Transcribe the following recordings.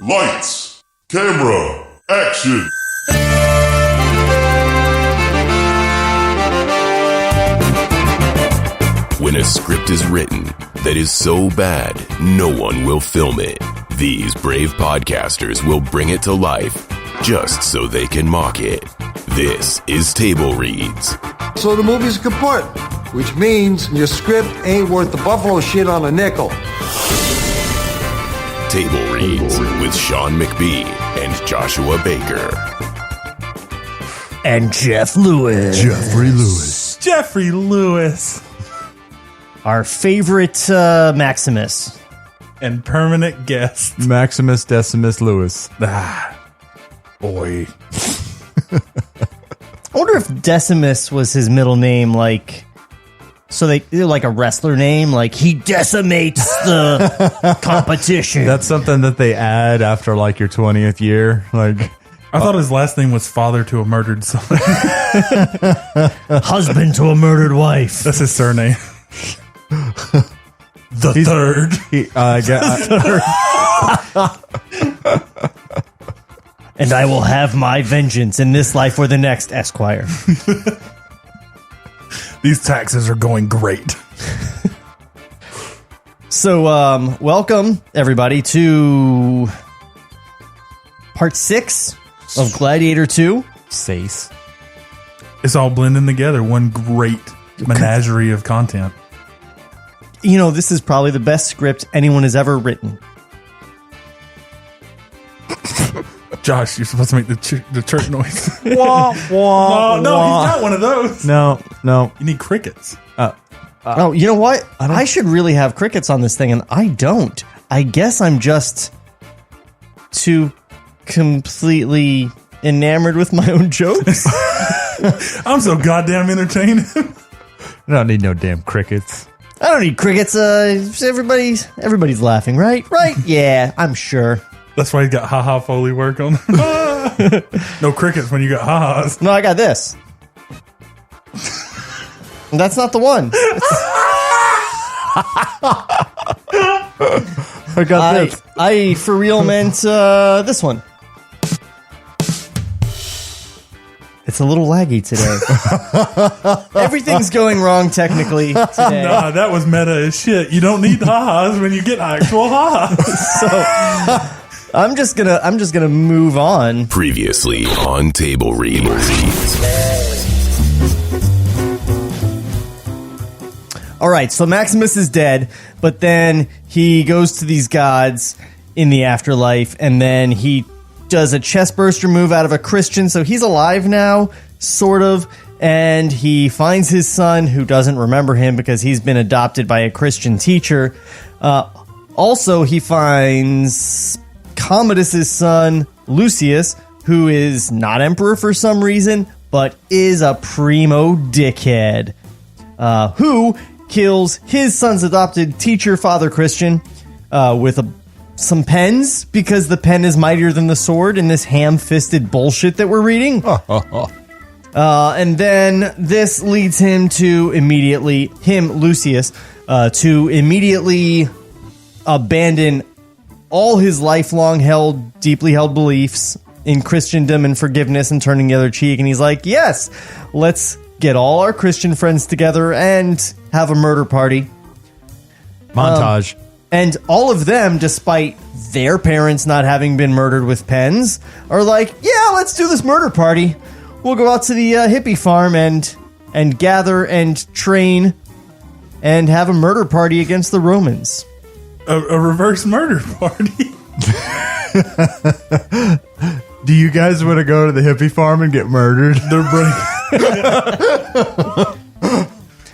Lights, camera, action. When a script is written that is so bad, no one will film it. These brave podcasters will bring it to life just so they can mock it. This is Table Reads. So the movie's kaput, which means your script ain't worth the buffalo shit on a nickel. Table Reads with Sean McBee and Joshua Baker. And Jeff Lewis. Jeffrey Lewis. Our favorite Maximus. And permanent guest. Maximus Decimus Lewis. Boy. I wonder if Decimus was his middle name, like a wrestler name, like he decimates the competition. That's something that they add after like your 20th year. Like, I thought his last name was father to a murdered son. Husband to a murdered wife. That's his surname. The third. And I will have my vengeance in this life or the next, Esquire. These taxes are going great. So, welcome, everybody, to part 6 of Gladiator 2. Sace. It's all blending together. One great menagerie of content. You know, this is probably the best script anyone has ever written. Josh, you're supposed to make the church noise. Wah, wah, No, he's not one of those. No. You need crickets. Oh, you know what? I should really have crickets on this thing, and I don't. I guess I'm just too completely enamored with my own jokes. I'm so goddamn entertaining. I don't need no damn crickets. I don't need crickets. Everybody's laughing, right? Right? Yeah, I'm sure. That's why he's got ha-ha Foley work on. No crickets when you got ha-has. No, I got this. That's not the one. I got this. I for real meant this one. It's a little laggy today. Everything's going wrong technically today. Nah, that was meta as shit. You don't need ha-has when you get actual ha-has. So I'm just gonna move on. Previously on Table Reads. All right, so Maximus is dead, but then he goes to these gods in the afterlife, and then he does a chest burster move out of a Christian, so he's alive now, sort of, and he finds his son, who doesn't remember him because he's been adopted by a Christian teacher. Also, he finds Commodus's son, Lucius, who is not emperor for some reason, but is a primo dickhead, who kills his son's adopted teacher, Father Christian, with some pens, because the pen is mightier than the sword in this ham-fisted bullshit that we're reading. And then this leads him to Lucius, to immediately abandon all his lifelong deeply held beliefs in Christendom and forgiveness and turning the other cheek. And he's like, yes, let's get all our Christian friends together and have a murder party. Montage. And all of them, despite their parents not having been murdered with pens, are like, yeah, let's do this murder party. We'll go out to the hippie farm and gather and train and have a murder party against the Romans. A reverse murder party. Do you guys want to go to the hippie farm and get murdered?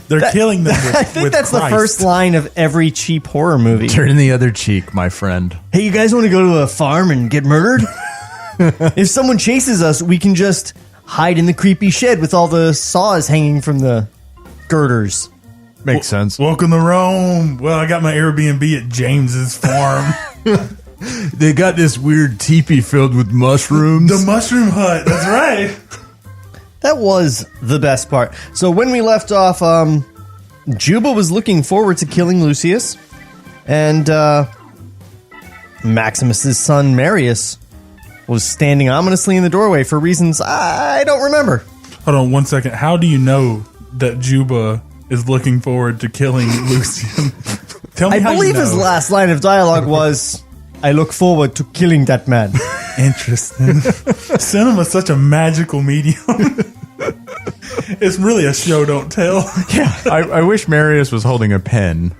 They're killing them with I think that's Christ. the first line of every cheap horror movie. Turn the other cheek, my friend. Hey, you guys want to go to a farm and get murdered? If someone chases us, we can just hide in the creepy shed with all the saws hanging from the girders. Makes sense. Welcome to Rome. Well, I got my Airbnb at James's farm. They got this weird teepee filled with mushrooms. The mushroom hut. That's right. That was the best part. So when we left off, Juba was looking forward to killing Lucius, and Maximus's son Marius was standing ominously in the doorway for reasons I don't remember. Hold on 1 second. How do you know that Juba is looking forward to killing Lucian? Tell me I how believe you know. his last line of dialogue was, "I look forward to killing that man." Interesting. Cinema's such a magical medium. It's really a show don't tell. I wish Marius was holding a pen.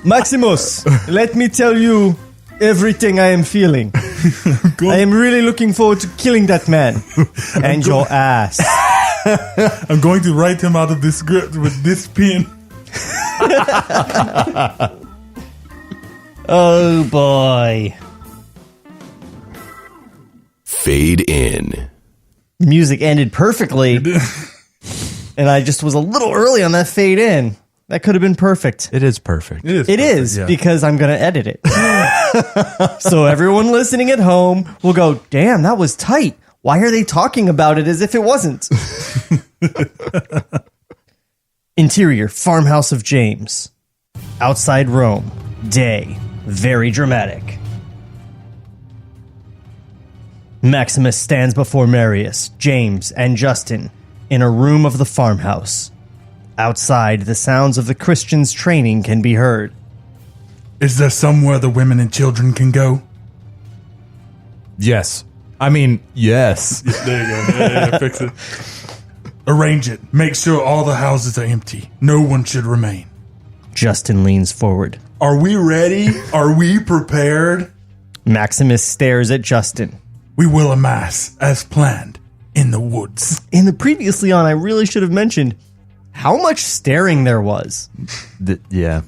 Maximus, let me tell you everything I am feeling. I am really looking forward to killing that man. And your ass. I'm going to write him out of this script with this pen. Oh boy. Fade in. Music ended perfectly. And I just was a little early on that fade in. That could have been perfect. It is perfect. It is because I'm going to edit it. So everyone listening at home will go, damn, that was tight. Why are they talking about it as if it wasn't? Interior, farmhouse of James. Outside Rome. Day. Very dramatic. Maximus stands before Marius, James, and Justin in a room of the farmhouse. Outside, the sounds of the Christians' training can be heard. Is there somewhere the women and children can go? Yes. I mean, yes. There you go. Yeah, fix it. Arrange it. Make sure all the houses are empty. No one should remain. Justin leans forward. Are we ready? Are we prepared? Maximus stares at Justin. We will amass, as planned, in the woods. In the previously on, I really should have mentioned how much staring there was. Yeah.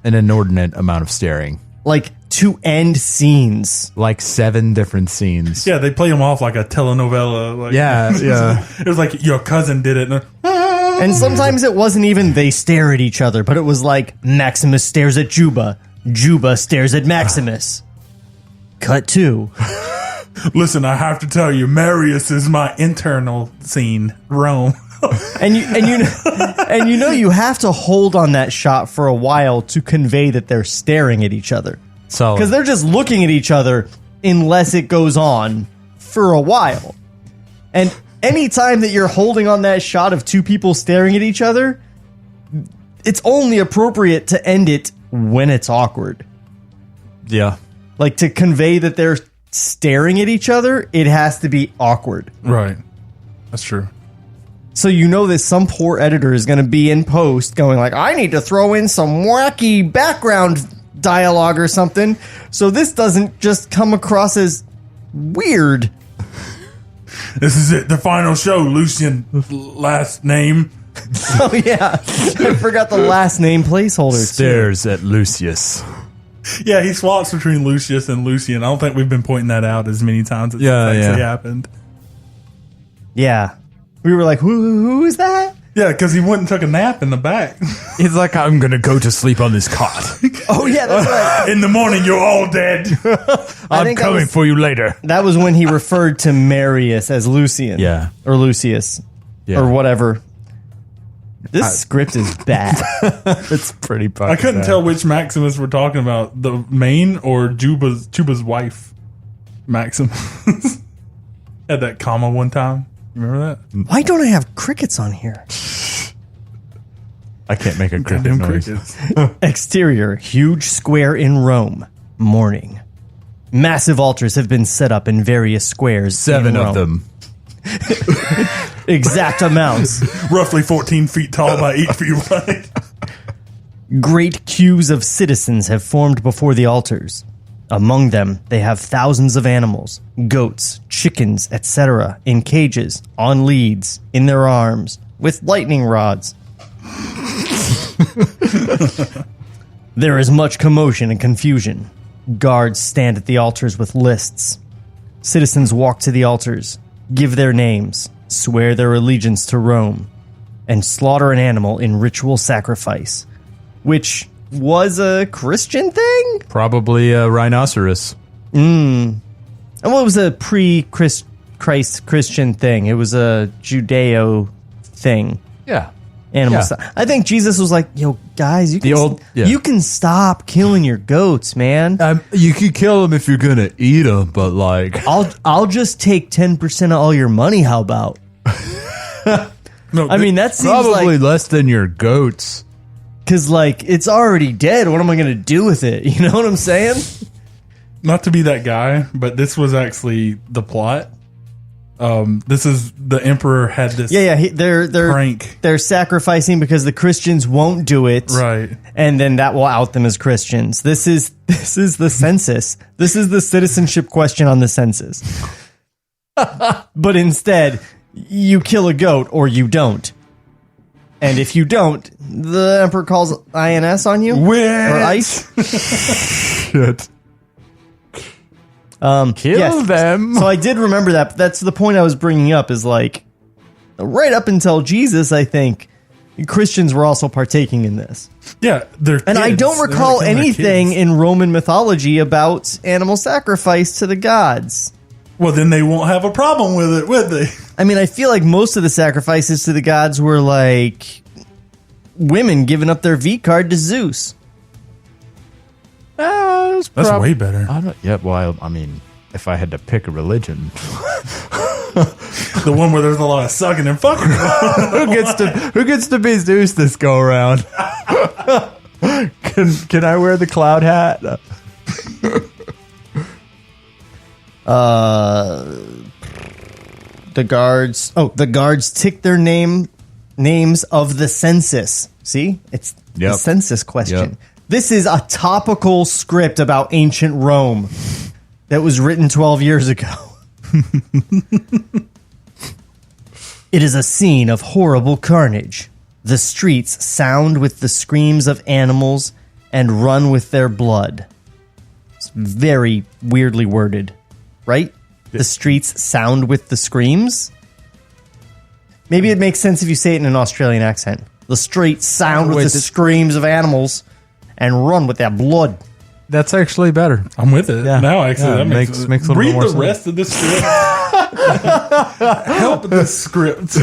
An inordinate amount of staring. Like, to end scenes. Like 7 different scenes. Yeah, they play them off like a telenovela. Like, Yeah. It was like your cousin did it. And sometimes it wasn't even they stare at each other, but it was like Maximus stares at Juba. Juba stares at Maximus. Cut 2. Listen, I have to tell you, Marius is my internal scene, Rome. And you know you have to hold on that shot for a while to convey that they're staring at each other. So Because they're just looking at each other unless it goes on for a while. And anytime that you're holding on that shot of two people staring at each other, it's only appropriate to end it when it's awkward. yeah. Like, to convey that they're staring at each other, it has to be awkward. Right. That's true. So you know that some poor editor is going to be in post going like, I need to throw in some wacky background dialogue or something, so this doesn't just come across as weird. This is it. The final show. Lucian, last name. Oh, yeah. I forgot the last name placeholder. Stares at Lucius. Yeah, he swaps between Lucius and Lucian. I don't think we've been pointing that out as many times as it's actually happened. Yeah. We were like, who is that? Yeah, because he went and took a nap in the back. He's like, I'm going to go to sleep on this cot. Oh, yeah, that's right. In the morning, you're all dead. I'm think coming for you later. That was when he referred to Marius as Lucian. Yeah. Or Lucius. Yeah. Or whatever. This script is bad. It's pretty I couldn't tell which Maximus we're talking about, the main or Juba's wife, Maximus. Had that comma one time. You remember that? Why don't I have crickets on here? I can't make a cricket Goddamn noise. crickets. Exterior, huge square in Rome. Morning. Massive altars have been set up in various squares. 7 in of Rome. them. Exact amounts. Roughly 14 feet tall by 8 feet wide. Great queues of citizens have formed before the altars. Among them, they have thousands of animals, goats, chickens, etc., in cages, on leads, in their arms, with lightning rods. There is much commotion and confusion. Guards stand at the altars with lists. Citizens walk to the altars, give their names, swear their allegiance to Rome, and slaughter an animal in ritual sacrifice, which was a Christian thing? Probably a rhinoceros. And well, it was a pre-Christ Christian thing. It was a Judeo thing. Yeah. animal. Yeah. I think Jesus was like, "Yo, guys, you can stop killing your goats, man. You could kill them if you're gonna eat them, but like, I'll just take 10% of all your money. How about?" No, I mean, that seems probably like, less than your goats. because like it's already dead. What am I going to do with it? You know what I'm saying? not to be that guy, but this was actually the plot. This is the emperor had this. They're prank. They're sacrificing because the Christians won't do it, Right. And then that will out them as Christians. This is the census. This is the citizenship question on the census. But instead, you kill a goat or you don't. And if you don't, the emperor calls INS on you or ICE. Shit. Kill them. So I did remember that. But that's the point I was bringing up. Is like right up until Jesus, I think Christians were also partaking in this. Yeah, they're And I kids. don't They're recall killing their anything kids. in Roman mythology about animal sacrifice to the gods. Well, then they won't have a problem with it, would they? I mean, I feel like most of the sacrifices to the gods were like women giving up their V card to Zeus. That's way better. Well, I mean, if I had to pick a religion, The one where there's a lot of sucking and fucking. who gets to be Zeus this go around? Can I wear the cloud hat? The guards tick their names of the census. See? It's the Yep. census question. Yep. This is a topical script about ancient Rome that was written 12 years ago. It is a scene of horrible carnage. The streets sound with the screams of animals and run with their blood. It's very weirdly worded, right? The streets sound with the screams? Maybe it makes sense if you say it in an Australian accent. The streets sound with the screams of animals and run with their blood. That's actually better. I'm with it. Yeah. Now, actually, Yeah, that makes makes a little read more the sense. rest of the script. Help the script.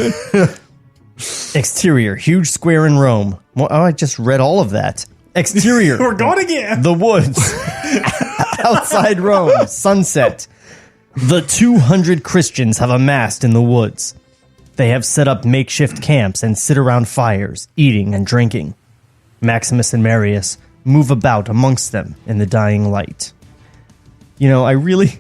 Exterior, huge square in Rome. Well, I just read all of that. Exterior, We're going again. the woods. Outside Rome, sunset. The 200 Christians have amassed in the woods. They have set up makeshift camps and sit around fires, eating and drinking. Maximus and Marius move about amongst them in the dying light. You know, I really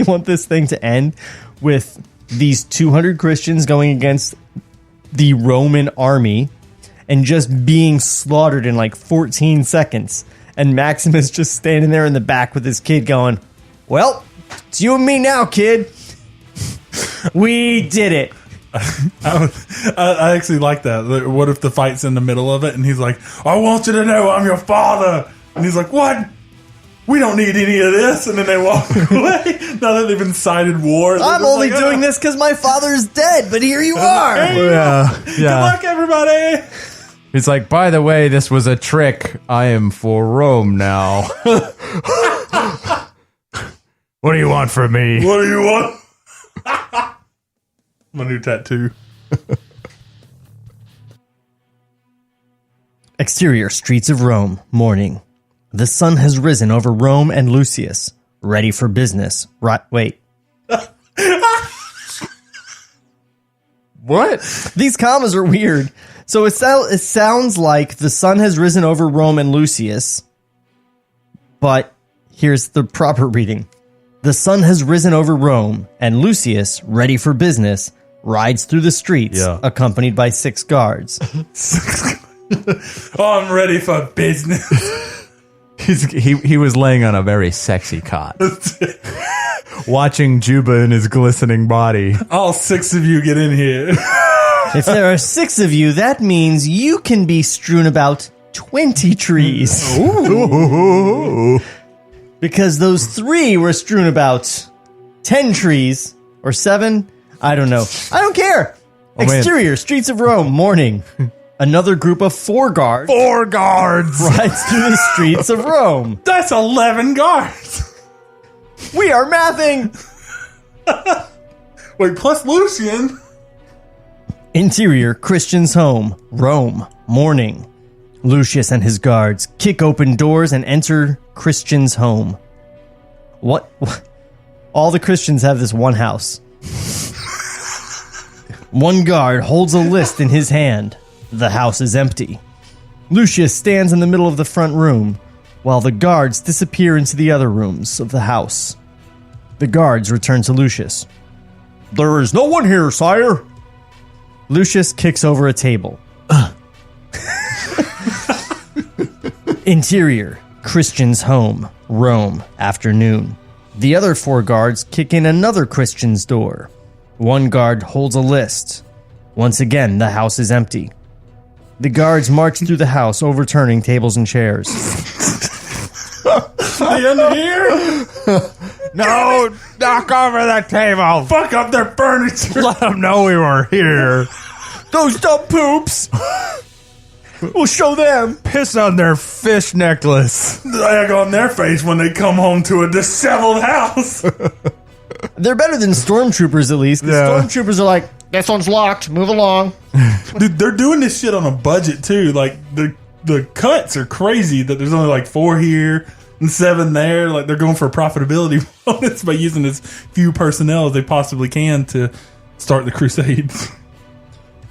want this thing to end with these 200 Christians going against the Roman army and just being slaughtered in like 14 seconds. And Maximus just standing there in the back with his kid going, "Well, it's you and me now, kid. We did it." I actually like that. What if the fight's in the middle of it and he's like, "I want you to know I'm your father." And he's like, "What? We don't need any of this." And then they walk away. Now that they've incited war. I'm only doing this because my father's dead, but here you are. Good luck, everybody. He's like, by the way, this was a trick. I am for Rome now. What do you want from me? What do you want? My new tattoo. Exterior, streets of Rome, morning. The sun has risen over Rome and Lucius. Ready for business. Wait. What? These commas are weird. So it sounds like the sun has risen over Rome and Lucius. But here's the proper reading. The sun has risen over Rome, and Lucius, ready for business, rides through the streets, accompanied by 6 guards. Oh, I'm ready for business. He was laying on a very sexy cot, watching Juba in his glistening body. All 6 of you get in here. If there are 6 of you, that means you can be strewn about 20 trees. Ooh. Because those 3 were strewn about 10 trees, or 7. I don't know. I don't care. Exterior, streets of Rome, morning. Another group of 4 guards. 4 guards! Rides through the streets of Rome. That's 11 guards. We are mathing. Wait, plus Lucian. Interior, Christian's home, Rome, morning. Lucius and his guards kick open doors and enter Christian's home. What? All the Christians have this one house. One guard holds a list in his hand. The house is empty. Lucius stands in the middle of the front room, while the guards disappear into the other rooms of the house. The guards return to Lucius. "There is no one here, sire." Lucius kicks over a table. Interior, Christian's home, Rome, afternoon. The other 4 guards kick in another Christian's door. One guard holds a list. Once again, the house is empty. The guards march through the house, overturning tables and chairs. They under here? No, knock over that table. Fuck up their furniture. Let them know we were here. Those dumb poops! We'll show them! Piss on their fish necklace. Egg on their face when they come home to a disheveled house. They're better than stormtroopers, at least. 'Cause stormtroopers are like, this one's locked, move along. Dude, they're doing this shit on a budget, too. Like, the cuts are crazy that there's only like 4 here and 7 there. Like, they're going for a profitability bonus by using as few personnel as they possibly can to start the Crusades.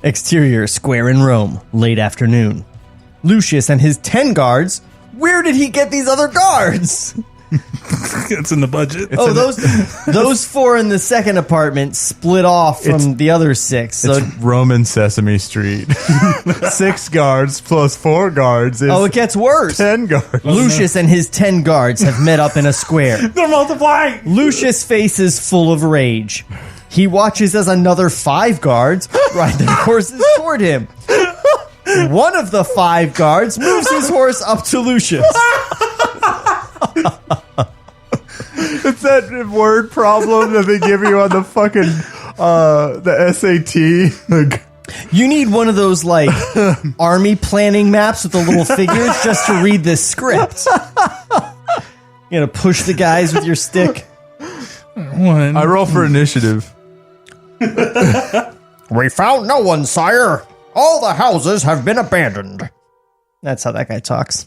Exterior, square in Rome, late afternoon. Lucius and his 10 guards. Where did he get these other guards? It's in the budget. Those 4 in the second apartment split off from the other 6. So It's Roman Sesame Street. 6 guards plus 4 guards is it gets worse. 10 guards. Lucius and his 10 guards have met up in a square. They're multiplying. Lucius' face is full of rage. He watches as another 5 guards ride their horses toward him. One of the 5 guards moves his horse up to Lucius. It's that word problem that they give you on the fucking the SAT. Like, You need one of those, like, army planning maps with the little figures just to read this script. You gotta push the guys with your stick. I roll for initiative. We found no one, sire. All the houses have been abandoned. That's how that guy talks.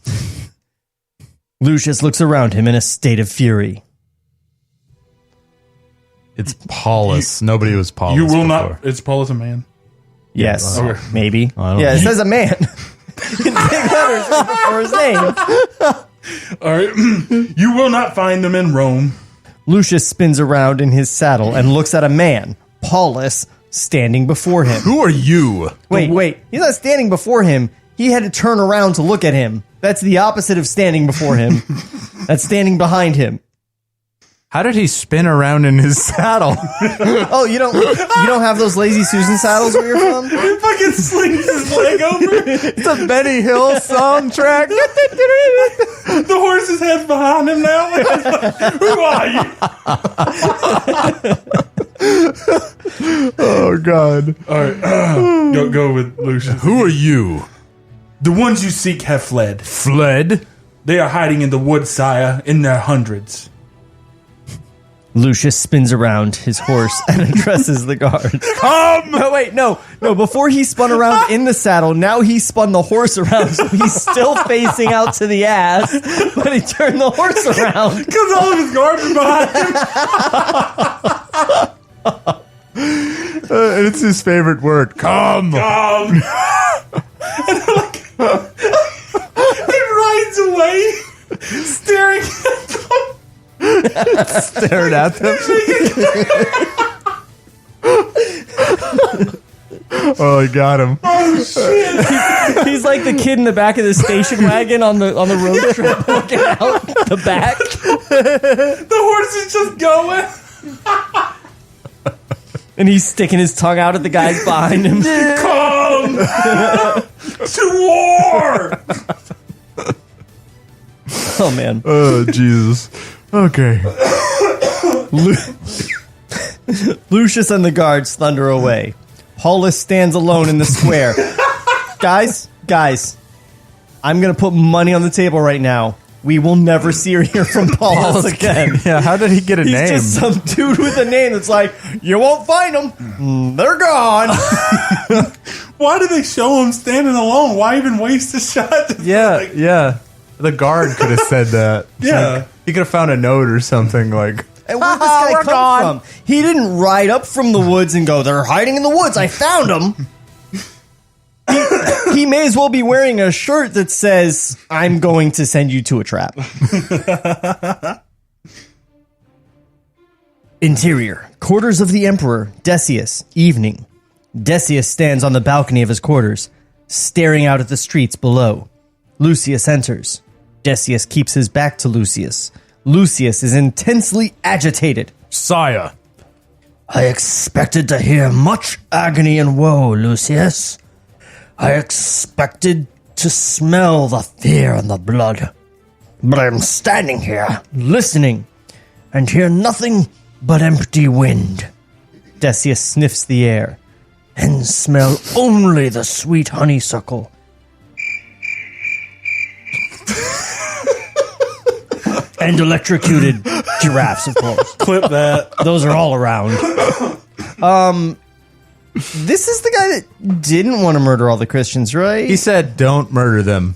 Lucius looks around him in a state of fury. It's Paulus. Nobody was Paulus. You will before. not. It's Paul as a man. Yes, Okay. maybe. I don't Yeah, know. it says a man. In big letters before his name. All right. You will not find them in Rome. Lucius spins around in his saddle and looks at a man, Paulus, standing before him. Who are you? Wait. He's not standing before him. He had to turn around to look at him. That's the opposite of standing before him. That's standing behind him. How did he spin around in his saddle? Oh, you don't have those Lazy Susan saddles where you're from? He fucking slings his leg over. It's a Benny Hill soundtrack. The horse's head's behind him now. Who are you? Oh, God. All right. Go with Lucius. Who are you? The ones you seek have fled. Fled? They are hiding in the wood, sire, in their hundreds. Lucius spins around his horse and addresses the guards. Come! No, wait, no. Before he spun around in the saddle, now he spun the horse around, so he's still facing out to the ass, but he turned the horse around. Because all of his guards are behind him. And it's his favorite word. Come! And he rides away, staring at them. Stared at them. Oh, he got him. He's like the kid in the back of the station wagon on the road trip, looking out the back. The horse is just going. And he's sticking his tongue out at the guys behind him. Come to war. Oh, man. Oh, Jesus. Okay. Lucius and the guards thunder away. Paulus stands alone in the square. Guys, I'm going to put money on the table right now. We will never see or hear from Paulus again. Yeah, how did he get a He's name? just some dude with a name that's like, you won't find them. They're gone. Why do they show him standing alone? Why even waste a shot? Yeah. The guard could have said that. Yeah. Like, he could have found a note or something like, And where'd this guy come from? He didn't ride up from the woods and go, they're hiding in the woods. I found them. He may as well be wearing a shirt that says, I'm going to send you to a trap. Interior. Quarters of the Emperor, Decius, evening. Decius stands on the balcony of his quarters, staring out at the streets below. Lucius enters. Decius keeps his back to Lucius. Lucius is intensely agitated. Sire, I expected to hear much agony and woe, Lucius. I expected to smell the fear and the blood. But I'm standing here, listening, and hear nothing but empty wind. Decius sniffs the air, and smell only the sweet honeysuckle. And electrocuted giraffes, of course. Clip that. Those are all around. This is the guy that didn't want to murder all the Christians, right? he said, don't murder them.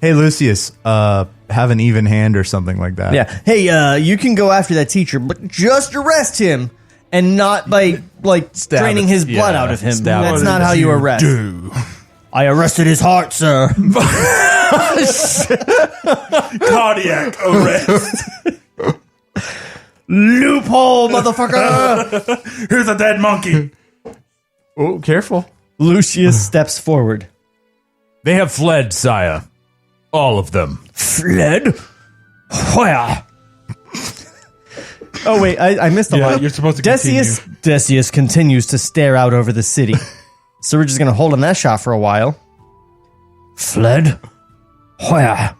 Hey, Lucius, have an even hand or something like that. Yeah. Hey, you can go after that teacher, but just arrest him and not by, draining his blood out of him. That's not how you arrest. I arrested his heart, sir. Cardiac arrest. Loophole, motherfucker! Here's a dead monkey. Oh, careful. Lucius steps forward. they have fled, sire. All of them. Fled? Where? Oh, wait, I missed a line. You're supposed to Decius continues to stare out over the city. So we're just going to hold on that shot for a while. Fled? Where?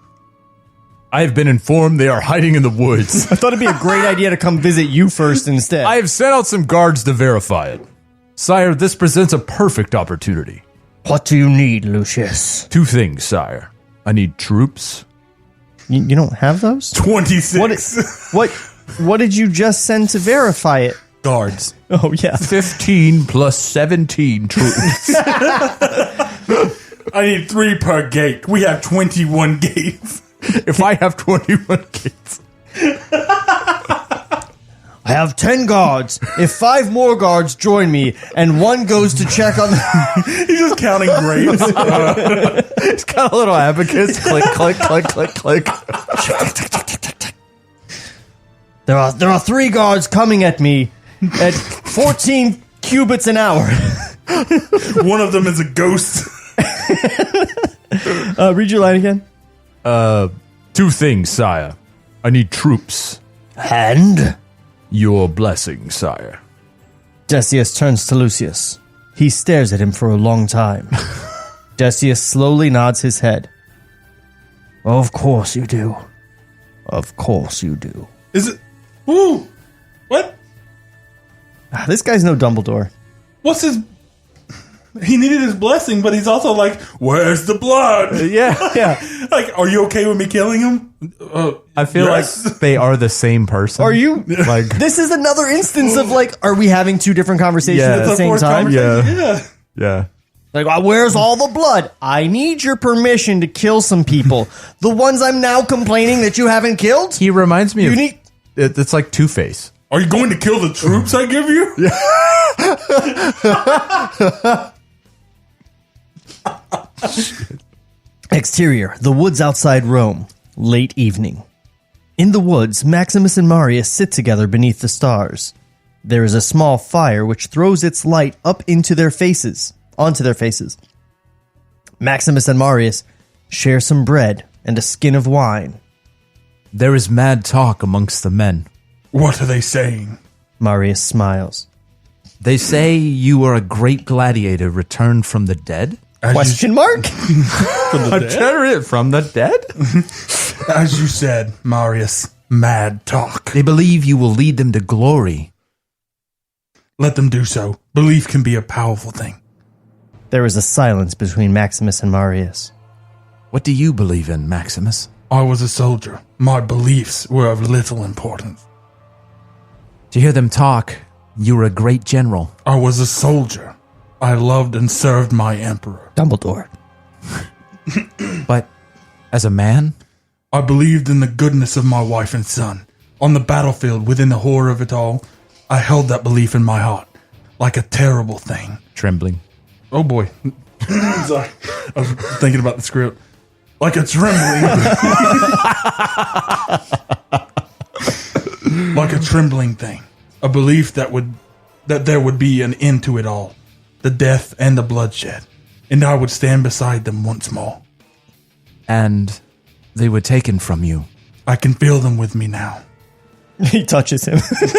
I have been informed they are hiding in the woods. I thought it'd be a great idea to come visit you first instead. I have sent out some guards to verify it. Sire, this presents a perfect opportunity. What do you need, Lucius? 2 things, sire. I need troops. You don't have those? 26. What did you just send to verify it? Guards. Oh, yeah. 15 plus 17 troops. I need 3 per gate. We have 21 gates. If I have 21 gates. I have 10 guards. If 5 more guards join me and 1 goes to check on the... He's just counting grapes. It's got a little abacus. Click, click, click, click, click. There are 3 guards coming at me at 14 cubits an hour. One of them is a ghost. Read your line again. 2 things, sire. I need troops. And? Your blessing, sire. Decius turns to Lucius. He stares at him for a long time. Decius slowly nods his head. Of course you do. Of course you do. Is it? Woo! What? This guy's no Dumbledore. What's his... He needed his blessing, but he's also like, where's the blood? Yeah. Like, are you okay with me killing him? I feel Yes. like they are the same person. Are you? Like, This is another instance of are we having 2 different conversations Yeah. at the It's a same fourth time? conversation. Yeah. Yeah. yeah. Where's all the blood? I need your permission to kill some people. The ones I'm now complaining that you haven't killed? He reminds me You of... need... It's like Two-Face. Are you going to kill the troops I give you? Exterior, the woods outside Rome. Late evening. In the woods, Maximus and Marius sit together beneath the stars. There is a small fire which throws its light up onto their faces. Maximus and Marius share some bread and a skin of wine. There is mad talk amongst the men. What are they saying? Marius smiles. They say you are a great gladiator returned from the dead? Question mark? From the dead? As you said, Marius, mad talk. They believe you will lead them to glory. Let them do so. Belief can be a powerful thing. There is a silence between Maximus and Marius. What do you believe in, Maximus? I was a soldier. My beliefs were of little importance. To hear them talk, you were a great general. I was a soldier. I loved and served my emperor. Dumbledore. But as a man? I believed in the goodness of my wife and son. On the battlefield, within the horror of it all, I held that belief in my heart, like a terrible thing. Trembling. Oh boy. Sorry. I was thinking about the script. Like a trembling. Like a trembling thing. A belief that there would be an end to it all. The death and the bloodshed. And I would stand beside them once more. And they were taken from you. I can feel them with me now. He touches him. His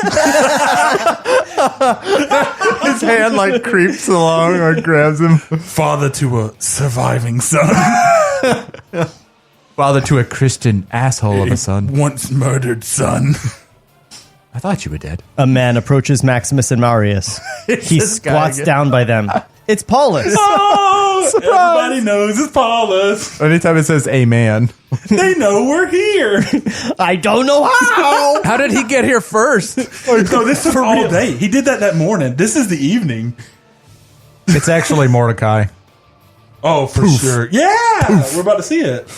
hand like creeps along or grabs him. Father to a surviving son. Father to a Christian asshole of a son. Once murdered son. I thought you were dead. A man approaches Maximus and Marius. He this guy squats again. down by them. It's Paulus. Oh, everybody knows it's Paulus. Anytime it says a man. They know we're here. I don't know how. How did he get here first? No, this is all day. He did that morning. This is the evening. It's actually Mordecai. Oh, for sure. Yeah, we're about to see it.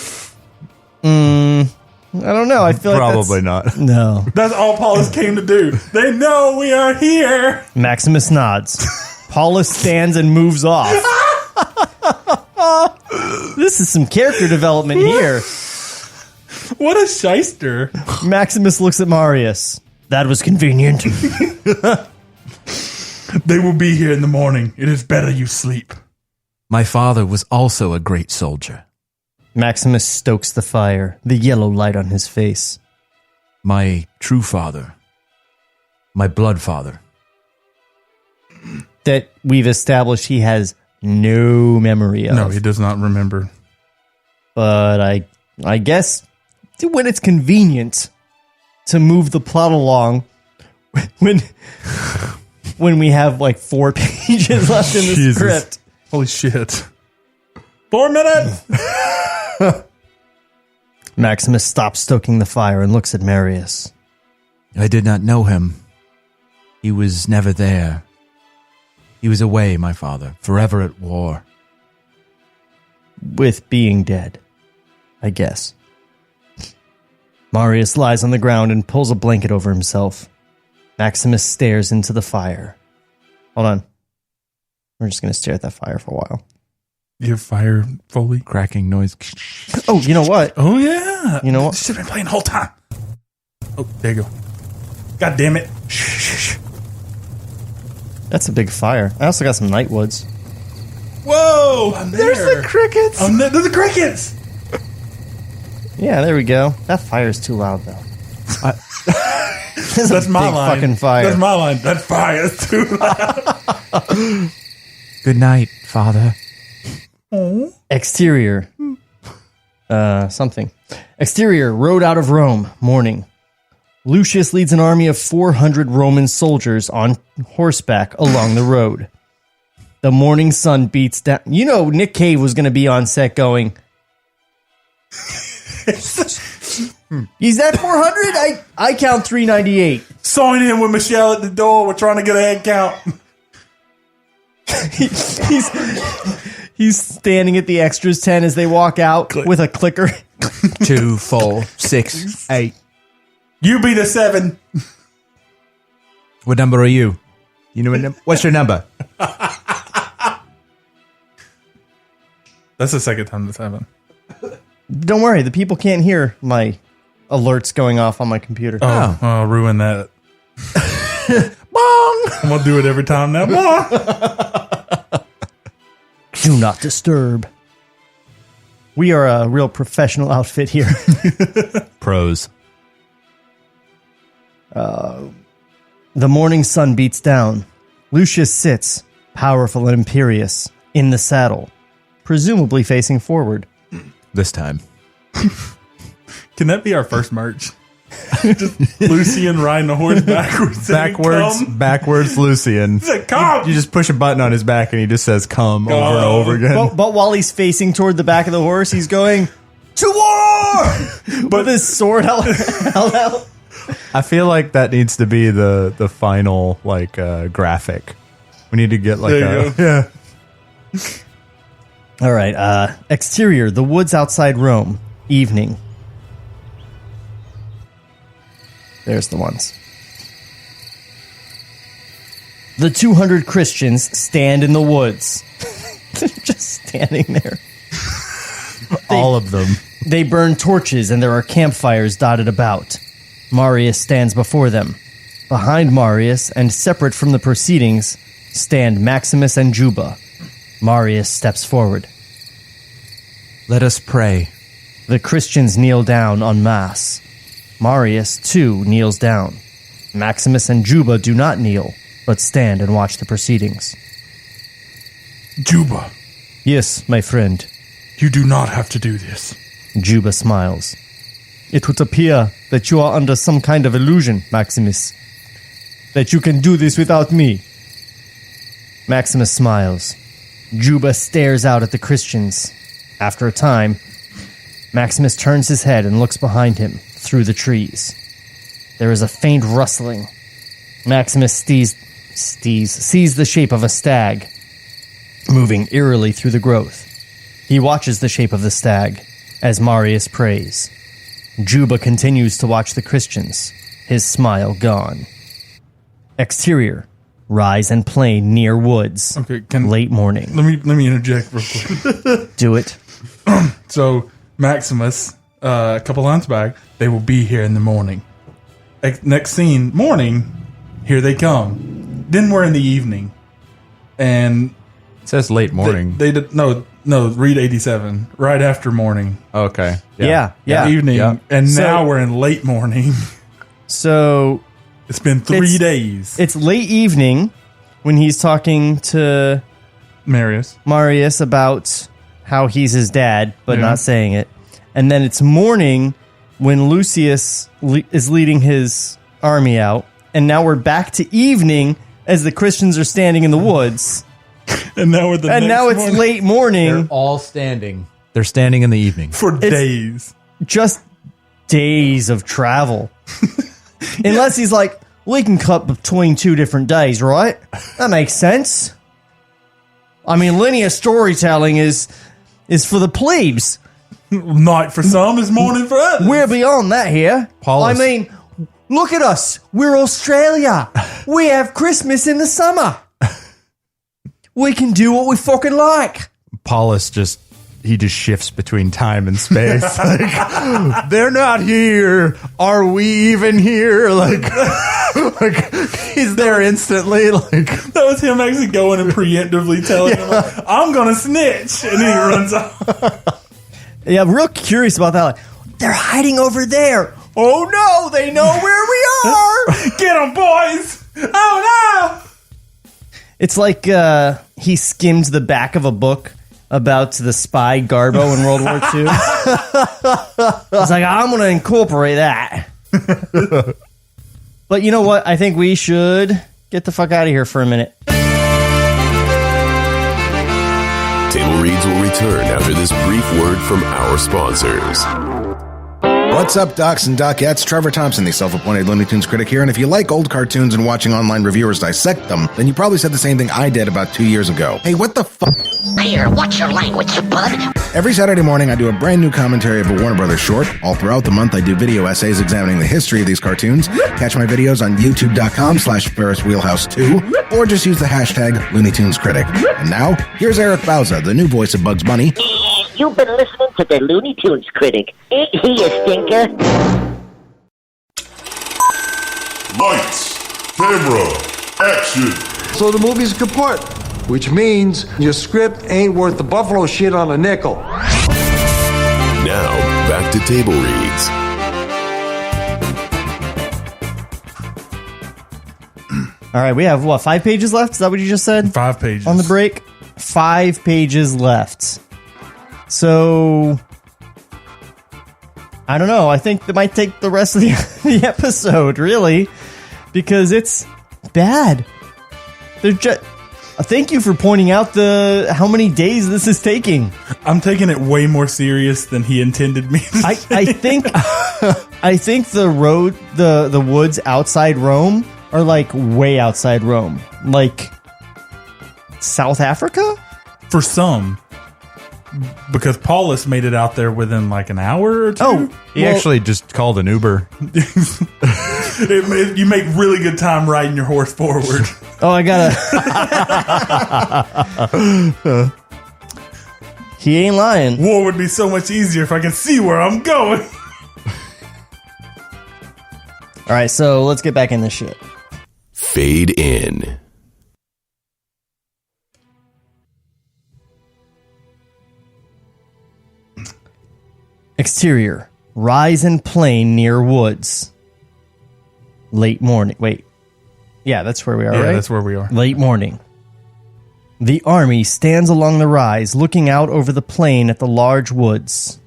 I don't know. I feel like Probably not. No. That's all Paulus came to do. They know we are here. Maximus nods. Paulus stands and moves off. This is some character development here. What a shyster. Maximus looks at Marius. That was convenient. They will be here in the morning. It is better you sleep. My father was also a great soldier. Maximus stokes the fire, the yellow light on his face. My true father. My blood father. That we've established he has no memory of. No, he does not remember. But I guess when it's convenient to move the plot along, when we have like 4 pages left in the Jesus. script. Holy shit. 4 minutes. Maximus stops stoking the fire and looks at Marius. I did not know him. He was never there. He was away, my father, forever at war. With being dead, I guess. Marius lies on the ground and pulls a blanket over himself. Maximus stares into the fire. Hold on. We're just going to stare at that fire for a while. You have fire, Foley? Cracking noise. Oh, you know what? Oh, yeah. You know what? Should have been playing the whole time. Oh, there you go. God damn it. Shh. That's a big fire. I also got some nightwoods. Whoa. I'm there. There's the crickets. There's the crickets. Yeah, there we go. That fire's too loud, though. That's my big line. fucking fire. That's my line. That fire is too loud. Good night, father. Exterior. Something. Exterior, road out of Rome, morning. Lucius leads an army of 400 Roman soldiers on horseback along the road. The morning sun beats down. You know, Nick Cave was going to be on set going, he's at 400? I count 398. Sign in with Michelle at the door. We're trying to get a head count. He's standing at the extras tent as they walk out with a clicker. 2, 4, 6, 8. You be the 7. What number are you? You know what what's your number? That's the second time this happened. Don't worry, the people can't hear my alerts going off on my computer. Oh, I'll ruin that. Bong! I'm going to do it every time now. Bong! Do not disturb. We are a real professional outfit here. Pros. The morning sun beats down. Lucius sits, powerful and imperious, in the saddle, presumably facing forward. This time. Can that be our first merch? Just Lucian riding a horse backwards. saying, "Come." Backwards Lucian. He said, "Come." You just push a button on his back and he just says come over and over again. But while he's facing toward the back of the horse, he's going, To war! With his sword held out. I feel like that needs to be the final like graphic. We need to get like There you go. yeah. All right. Exterior, the woods outside Rome. Evening. There's the ones. The 200 Christians stand in the woods. They're just standing there. All of them. They burn torches and there are campfires dotted about. Marius stands before them. Behind Marius and separate from the proceedings stand Maximus and Juba. Marius steps forward. Let us pray. The Christians kneel down en masse. Marius, too, kneels down. Maximus and Juba do not kneel, but stand and watch the proceedings. Juba, Yes, my friend. you do not have to do this. Juba smiles. It would appear that you are under some kind of illusion, Maximus. That you can do this without me. Maximus smiles. Juba stares out at the Christians. After a time, Maximus turns his head and looks behind him, through the trees. There is a faint rustling. Maximus sees the shape of a stag, moving eerily through the growth. He watches the shape of the stag, as Marius prays. Juba continues to watch the Christians, his smile gone. Exterior, rise and plain near woods. Okay, Late morning. let me interject real quick. Do it. So Maximus, a couple lines back, they will be here in the morning. Next scene, morning, here they come. Then we're in the evening, and It says late morning. They did no. Read 87 right after morning. Okay. Yeah. Evening, Yeah. and So- now we're in late morning. So It's been 3 days. it's late evening when he's talking to Marius. Marius about how he's his dad, but Yeah. not saying it. And then it's morning when Lucius is leading his army out. And now we're back to evening as the Christians are standing in the woods. And now we're the And next now it's morning. late morning. They're all standing. They're standing in the evening. for days. Just days of travel. Unless he's like, we can cut between 2 different days, right? That makes sense. I mean, linear storytelling is for the plebes. Night for some is morning for others. We're beyond that here. Paulus. I mean, look at us. We're Australia. We have Christmas in the summer. We can do what we fucking like. Paulus just shifts between time and space. Like, they're not here. Are we even here? Like he's there instantly. Like, That was him actually going and preemptively telling him, like, I'm going to snitch. And then he runs off. Yeah, I'm real curious about that. Like, they're hiding over there. Oh no, they know where we are. Get them, boys. Oh, no. It's like he skimmed the back of a book about the spy Garbo in World War II. It's like, I'm going to incorporate that. But you know what? I think we should get the fuck out of here for a minute. Table Reads will return after this brief word from our sponsors. What's up, docs and docettes? Trevor Thompson, the self-appointed Looney Tunes critic here, and if you like old cartoons and watching online reviewers dissect them, then you probably said the same thing I did about 2 years ago. Hey, what the fuck? Here, watch your language, bud. Every Saturday morning, I do a brand new commentary of a Warner Brothers short. All throughout the month, I do video essays examining the history of these cartoons. Catch my videos on youtube.com/Ferris Wheelhouse 2, or just use the hashtag Looney Tunes Critic. And now, here's Eric Bauza, the new voice of Bugs Bunny. You've been listening to the Looney Tunes critic. Ain't he a stinker? Lights, camera, action. So the movie's kaput, which means your script ain't worth the buffalo shit on a nickel. Now, back to Table Reads. All right, we have, 5 pages left? Is that what you just said? 5 pages. On the break? 5 pages left. So, I don't know. I think that might take the rest of the episode, really, because it's bad. Thank you for pointing out how many days this is taking. I'm taking it way more serious than he intended me to I think the woods outside Rome are like way outside Rome, like South Africa for some, because Paulus made it out there within like an hour or two. Oh, He actually just called an Uber. You make really good time riding your horse forward. Oh, I gotta. He ain't lying. War would be so much easier if I could see where I'm going. All right, so let's get back in this shit. Fade in. Exterior. Rise and plain near woods. Late morning. Wait. Yeah, that's where we are, right? That's where we are. Late morning. The army stands along the rise, looking out over the plain at the large woods.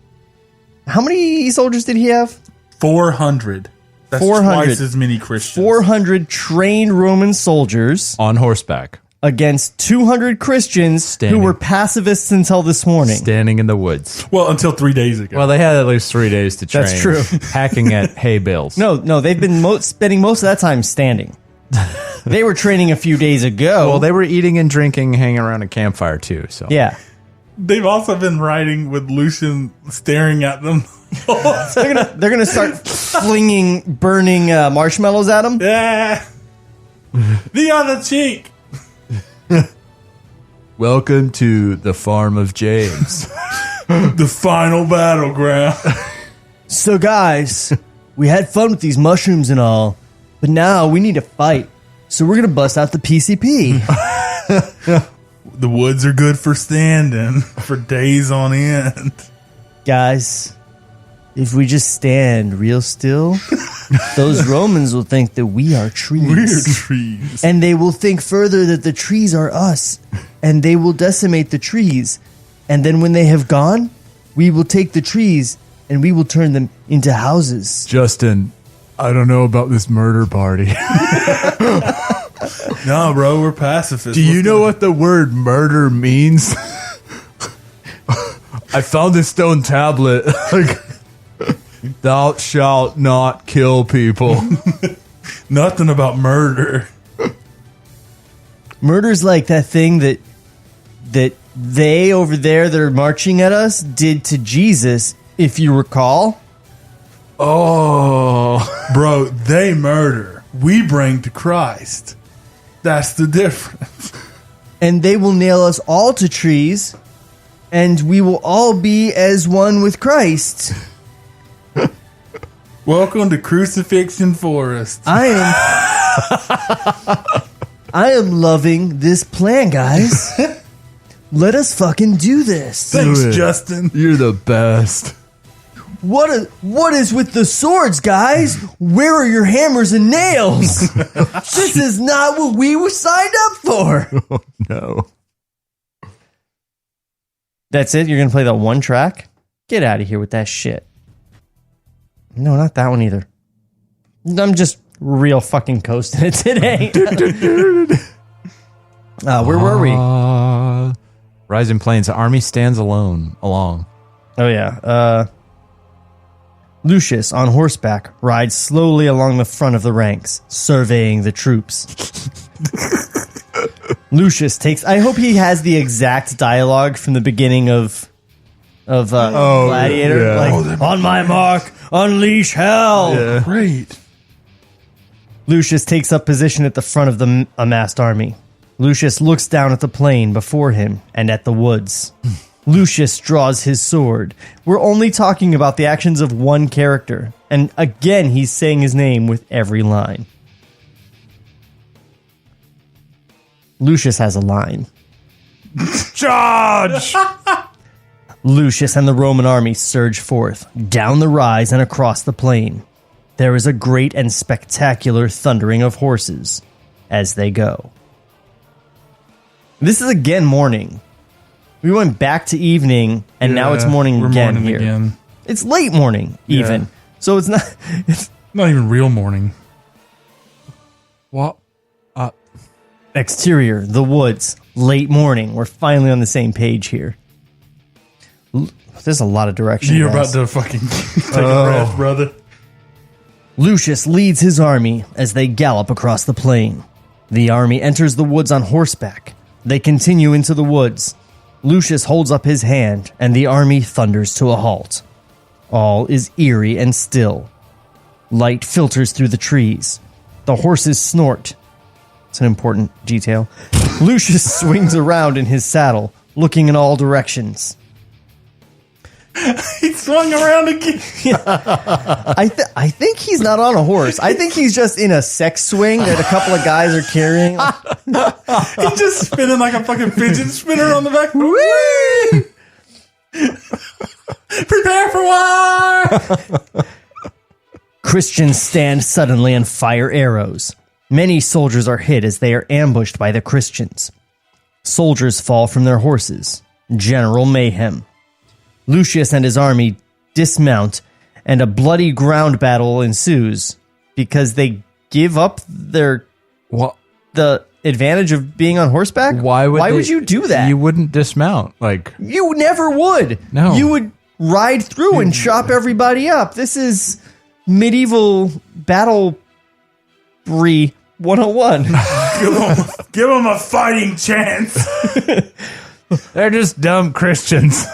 How many soldiers did he have? 400. That's 400. twice as many Christians. 400 trained Roman soldiers On horseback. against 200 Christians Standing. who were pacifists until this morning. Standing in the woods. Well, until 3 days ago. Well, they had at least 3 days to train. That's true. Hacking at hay bales. No, they've been spending most of that time standing. They were training a few days ago. Well, they were eating and drinking, hanging around a campfire too. So yeah. They've also been riding with Lucian staring at them. They're gonna start flinging burning marshmallows at them. Yeah. The other cheek. welcome to the farm of James. The final battleground. So guys, we had fun with these mushrooms and all, but now we need to fight. So we're gonna bust out the PCP. The woods are good for standing for days on end. Guys, if we just stand real still, those Romans will think that we are trees. Weird trees. And they will think further that the trees are us. And they will decimate the trees. And then when they have gone, we will take the trees and we will turn them into houses. Justin, I don't know about this murder party. No, bro, we're pacifists. Do you know what the word murder means? I found this stone tablet. Thou shalt not kill people. Nothing about murder. Murder's like that thing that they over there that are marching at us did to Jesus, if you recall. Oh. Bro, they murder. We bring to Christ. That's the difference. And they will nail us all to trees, and we will all be as one with Christ. Welcome to Crucifixion Forest. I am loving this plan, guys. Let us fucking do this. Thanks, Do it. Justin. You're the best. What is with the swords, guys? Where are your hammers and nails? This is not what we were signed up for. Oh, no. That's it? You're going to play that one track? Get out of here with that shit. No, not that one either. I'm just real fucking coasting it today. Where were we? Rising Plains. The army stands along. Oh, yeah. Lucius, on horseback, rides slowly along the front of the ranks, surveying the troops. Lucius takes... I hope he has the exact dialogue from the beginning of Gladiator. yeah. Like, on my mark, unleash hell! Yeah. Great. Lucius takes up position at the front of the amassed army. Lucius looks down at the plain before him and at the woods. Lucius draws his sword. We're only talking about the actions of one character. And again, he's saying his name with every line. Lucius has a line. Charge! Lucius and the Roman army surge forth, down the rise and across the plain. There is a great and spectacular thundering of horses as they go. This is again morning. We went back to evening, and now it's morning we're again morning here. again. It's late morning, even. Yeah. So it's not... Not even real morning. What? Exterior, the woods, late morning. We're finally on the same page here. There's a lot of direction. You're guys. about to fucking take a breath, brother. Lucius leads his army as they gallop across the plain. The army enters the woods on horseback. They continue into the woods. Lucius holds up his hand, and the army thunders to a halt. All is eerie and still. Light filters through the trees. The horses snort. It's an important detail. Lucius swings around in his saddle, looking in all directions. He swung around again. I think he's not on a horse. I think he's just in a sex swing that a couple of guys are carrying. He's just spinning like a fucking fidget spinner on the back. Prepare for war! Christians stand suddenly and fire arrows. Many soldiers are hit as they are ambushed by the Christians. Soldiers fall from their horses. General mayhem. Lucius and his army dismount, and a bloody ground battle ensues because they give up the advantage of being on horseback. Why would you do that? You wouldn't dismount. Like, you never would. No. You would ride through and chop everybody up. This is medieval battle 101. Give him a fighting chance. they're just dumb Christians.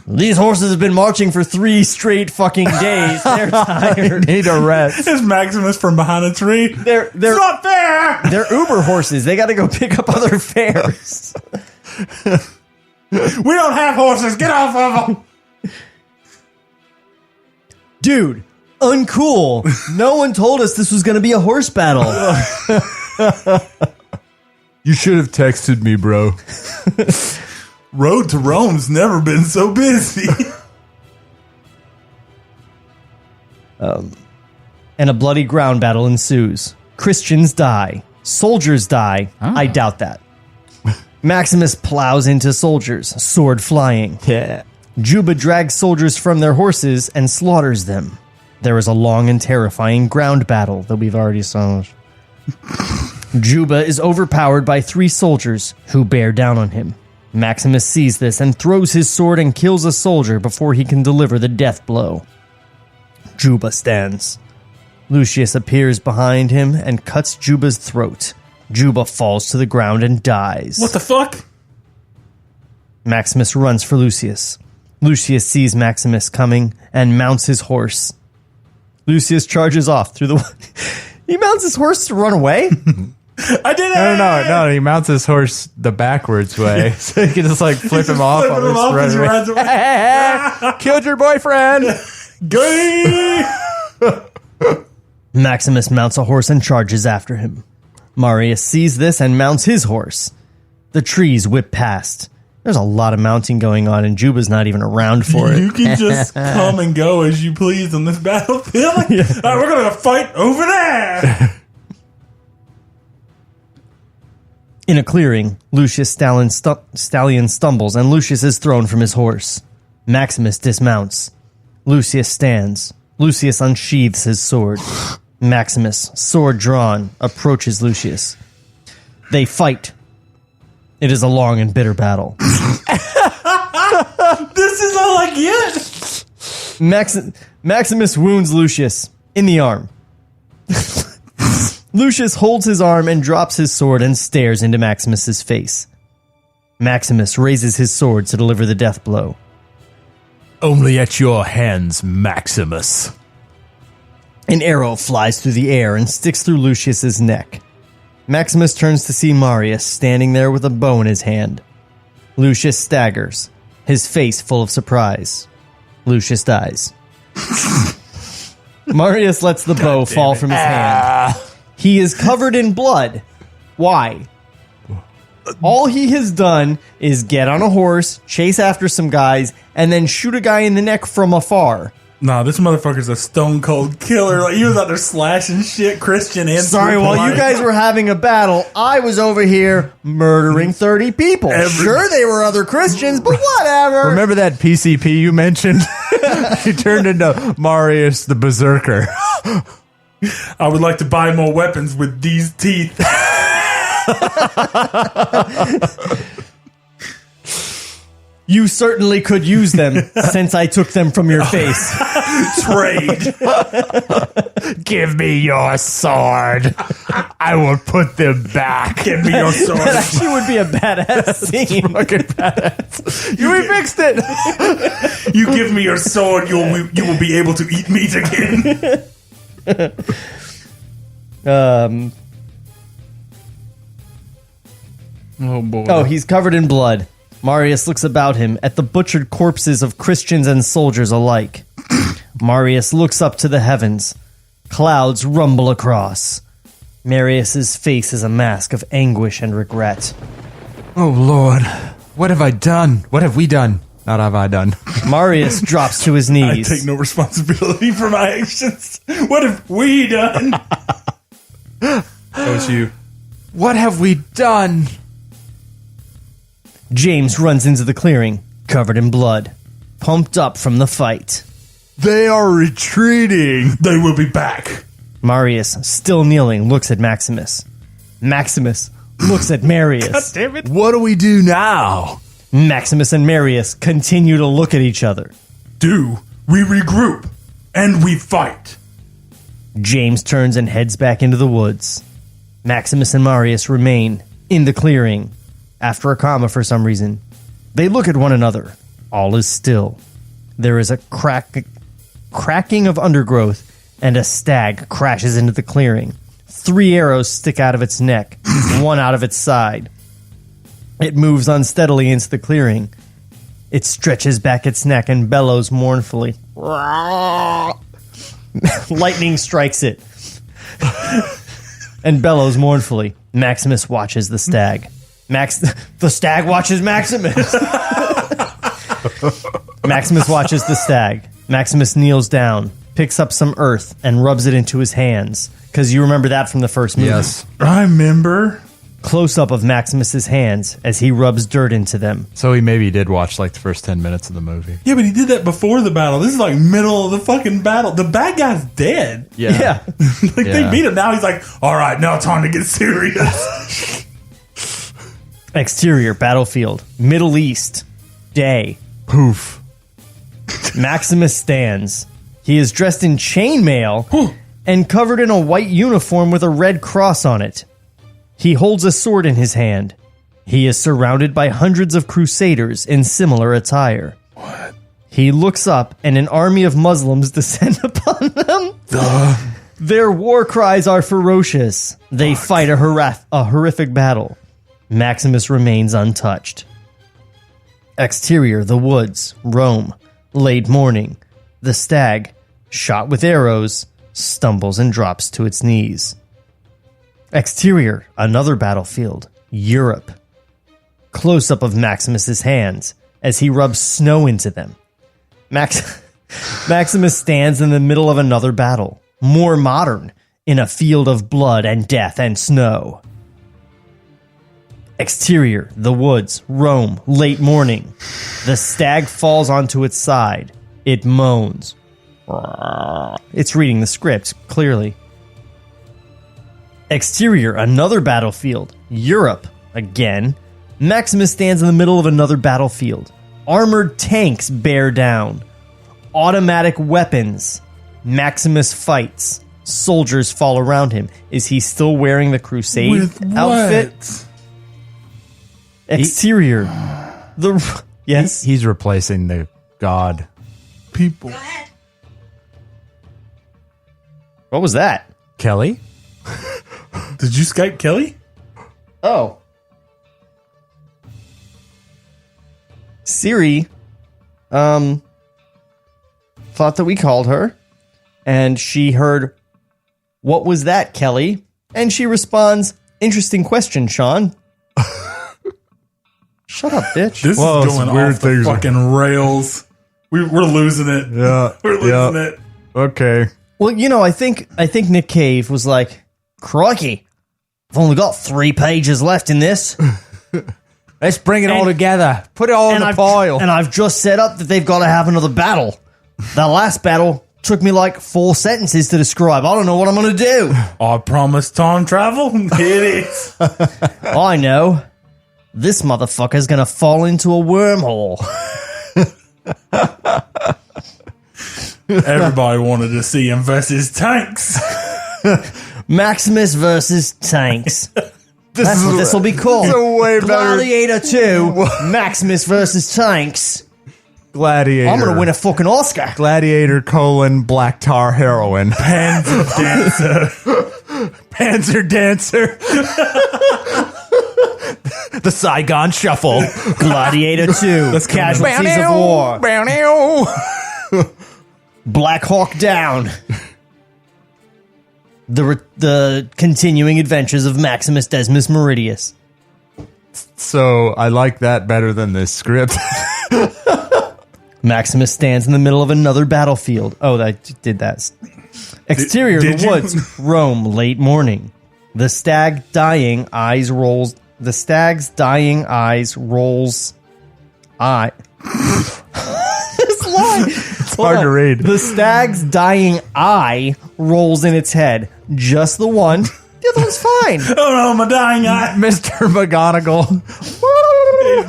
These horses have been marching for 3 straight fucking days. They're tired. Need a rest. It's Maximus from behind a tree. They're It's not fair. They're Uber horses. They got to go pick up other fares. We don't have horses. Get off of them. Dude, uncool. No one told us this was going to be a horse battle. You should have texted me, bro. Road to Rome's never been so busy. And a bloody ground battle ensues. Christians die. Soldiers die. I doubt that. Maximus plows into soldiers, sword flying. Yeah. Juba drags soldiers from their horses and slaughters them. There is a long and terrifying ground battle that we've already saw. Juba is overpowered by 3 soldiers who bear down on him. Maximus sees this and throws his sword and kills a soldier before he can deliver the death blow. Juba stands. Lucius appears behind him and cuts Juba's throat. Juba falls to the ground and dies. What the fuck? Maximus runs for Lucius. Lucius sees Maximus coming and mounts his horse. Lucius charges off through the... He mounts his horse to run away? I did it! No, he mounts his horse the backwards way. So he can just like flip him off Flipping him off as he runs away. Killed your boyfriend! Gay! Maximus mounts a horse and charges after him. Marius sees this and mounts his horse. The trees whip past. There's a lot of mounting going on, and Juba's not even around for it. You can just come and go as you please on this battlefield. All right, we're going to fight over there. In a clearing, Lucius Stallion stumbles, and Lucius is thrown from his horse. Maximus dismounts. Lucius stands. Lucius unsheathes his sword. Maximus, sword drawn, approaches Lucius. They fight. It is a long and bitter battle. This is all I get. Maximus wounds Lucius in the arm. Lucius holds his arm and drops his sword and stares into Maximus's face. Maximus raises his sword to deliver the death blow. Only at your hands, Maximus. An arrow flies through the air and sticks through Lucius's neck. Maximus turns to see Marius standing there with a bow in his hand. Lucius staggers, his face full of surprise. Lucius dies. Marius lets the bow fall from his hand. He is covered in blood. Why? All he has done is get on a horse, chase after some guys, and then shoot a guy in the neck from afar. Nah, this motherfucker's a stone cold killer. Like, he was out there slashing shit, Christian and Sorry, while you guys were having a battle, I was over here murdering 30 people. Sure, they were other Christians, but whatever. Remember that PCP you mentioned? He turned into Marius the Berserker. I would like to buy more weapons with these teeth. You certainly could use them since I took them from your face. Trade. Give me your sword. I will put them back. Give me your sword. That actually would be a badass scene. Fucking badass. You remixed it. You give me your sword, you will be able to eat meat again. Oh boy. Oh, he's covered in blood. Marius looks about him at the butchered corpses of Christians and soldiers alike. Marius looks up to the heavens. Clouds rumble across. Marius's face is a mask of anguish and regret. Oh, Lord. What have I done? What have we done? Not have I done. Marius drops to his I knees. take no responsibility for my actions. What have we done? That was you. What have we done? James runs into the clearing, covered in blood, pumped up from the fight. They are retreating. They will be back. Marius, still kneeling, looks at Maximus. Maximus looks at Marius. Damn it. What do we do now? Maximus and Marius continue to look at each other. Do we regroup and we fight? James turns and heads back into the woods. Maximus and Marius remain in the clearing. After a comma for some reason, they look at one another. All is still. There is a cracking of undergrowth, and a stag crashes into the clearing. 3 arrows stick out of its neck, 1 out of its side. It moves unsteadily into the clearing. It stretches back its neck and bellows mournfully. Lightning strikes it and bellows mournfully. Maximus watches the stag. The stag watches Maximus. Maximus watches the stag. Maximus kneels down, picks up some earth, and rubs it into his hands. Because you remember that from the first movie. Yes. I remember. Close-up of Maximus's hands as he rubs dirt into them. So he maybe did watch like the first 10 minutes of the movie. Yeah, but he did that before the battle. This is like middle of the fucking battle. The bad guy's dead. Yeah. Like they beat him. Now he's like, all right, now time to get serious. Exterior, battlefield. Middle East. Day. Poof. Maximus stands. He is dressed in chainmail and covered in a white uniform with a red cross on it. He holds a sword in his hand. He is surrounded by hundreds of crusaders in similar attire. What? He looks up and an army of Muslims descend upon them. Their war cries are ferocious. They fight a horrific battle. Maximus remains untouched. Exterior, the woods, Rome, late morning. The stag, shot with arrows, stumbles and drops to its knees. Exterior, another battlefield, Europe. Close-up of Maximus's hands as he rubs snow into them. Maximus stands in the middle of another battle, more modern, in a field of blood and death and snow. Exterior, the woods, Rome, late morning. The stag falls onto its side. It moans. It's reading the script, clearly. Exterior, another battlefield, Europe, again. Maximus stands in the middle of another battlefield. Armored tanks bear down. Automatic weapons. Maximus fights. Soldiers fall around him. Is he still wearing the crusade With outfit? what? Exterior. Yes? He's replacing the god. People. What was that? Kelly? Did you Skype Kelly? Oh. Siri, thought that we called her, and she heard, "What was that, Kelly?" And she responds, "Interesting question, Sean." Shut up, bitch. This Whoa, is some going weird off the things. fucking rails. We're losing it. Yeah. We're losing it. Okay. Well, you know, I think Nick Cave was like, "Crikey, I've only got 3 pages left in this." Let's bring it all And- together. Put it all in the pile. And I've just set up that they've got to have another battle. The last battle took me like 4 sentences to describe. I don't know what I'm going to do. I promise time travel. Here it is. I know. This motherfucker's going to fall into a wormhole. Everybody wanted to see him versus tanks. Maximus versus tanks. That's what this will be called. way better. Gladiator 2, Maximus versus tanks. Gladiator. I'm going to win a fucking Oscar. Gladiator : black tar heroin. Panzer dancer. Panzer dancer. The Saigon Shuffle. Gladiator 2, Casualties of War. Black Hawk Down. The continuing adventures of Maximus Decimus Meridius. So I like that better than this script. Maximus stands in the middle of another battlefield. Oh, I did that. Exterior, Did the you? woods. Rome, late morning. The stag's dying eyes rolls. It's hard to read. The stag's dying eye rolls in its head. Just the one. The other one's fine. Oh no, my dying eye. Mr. McGonagall.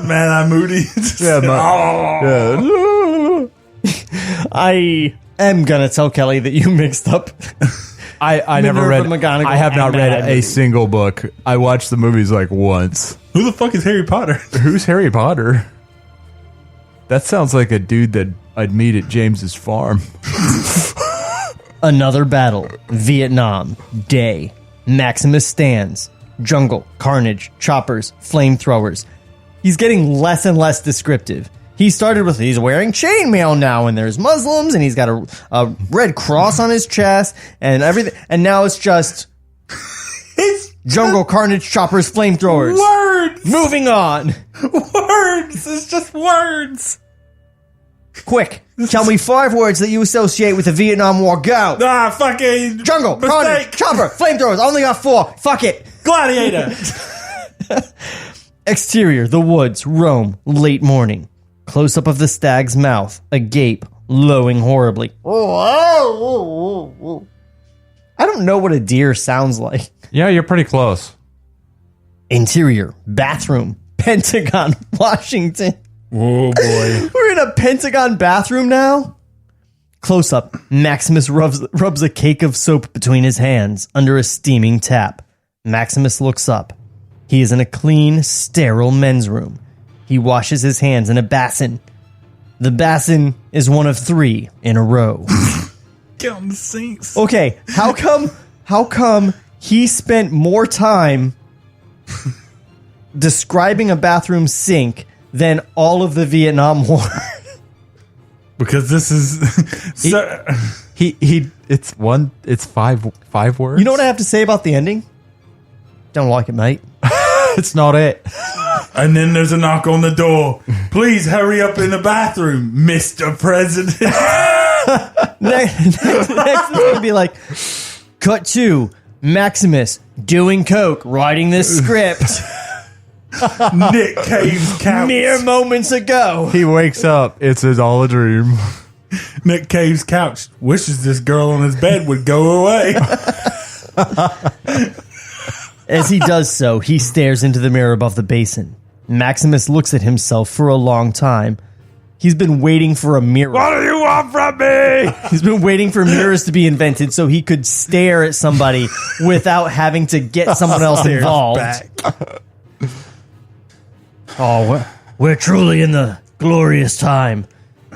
Man, I'm moody. I am gonna tell Kelly that you mixed up. I never read. McGonagall I have not and read Mad a Movie. single book. I watched the movies like once. Who the fuck is Harry Potter? Who's Harry Potter? That sounds like a dude that I'd meet at James's farm. Another battle. Vietnam. Day. Maximus stands. Jungle. Carnage. Choppers. Flamethrowers. He's getting less and less descriptive. He started with he's wearing chainmail now, and there's Muslims, and he's got a red cross on his chest, and everything. And now it's just jungle, carnage, choppers, flamethrowers. Words. Moving on. Words. It's just words. Quick, tell me 5 words that you associate with the Vietnam War. Go. Ah, fucking Jungle, mistake. carnage, chopper, flamethrowers. I only got 4. Fuck it. Gladiator. Exterior, the woods, Rome, late morning. Close-up of the stag's mouth, agape, lowing horribly. I don't know what a deer sounds like. Yeah, you're pretty close. Interior, bathroom, Pentagon, Washington. Oh boy. We're in a Pentagon bathroom now? Close-up, Maximus rubs a cake of soap between his hands under a steaming tap. Maximus looks up. He is in a clean, sterile men's room. He washes his hands in a basin. The basin is one of 3 in a row. Count the sinks. Okay, how come he spent more time describing a bathroom sink than all of the Vietnam War? Because this is It's 5 words. You know what I have to say about the ending? Don't like it, mate. It's not it. And then there's a knock on the door. Please hurry up in the bathroom, Mr. President. Next it's going to be like, cut to Maximus doing coke, writing this script Nick Cave's couch. mere moments ago. He wakes up. It's all a dream. Nick Cave's couch wishes this girl on his bed would go away. As he does so, he stares into the mirror above the basin. Maximus looks at himself for a long time. He's been waiting for a mirror. What do you want from me? He's been waiting for mirrors to be invented so he could stare at somebody without having to get someone else involved. Oh, we're truly in the glorious time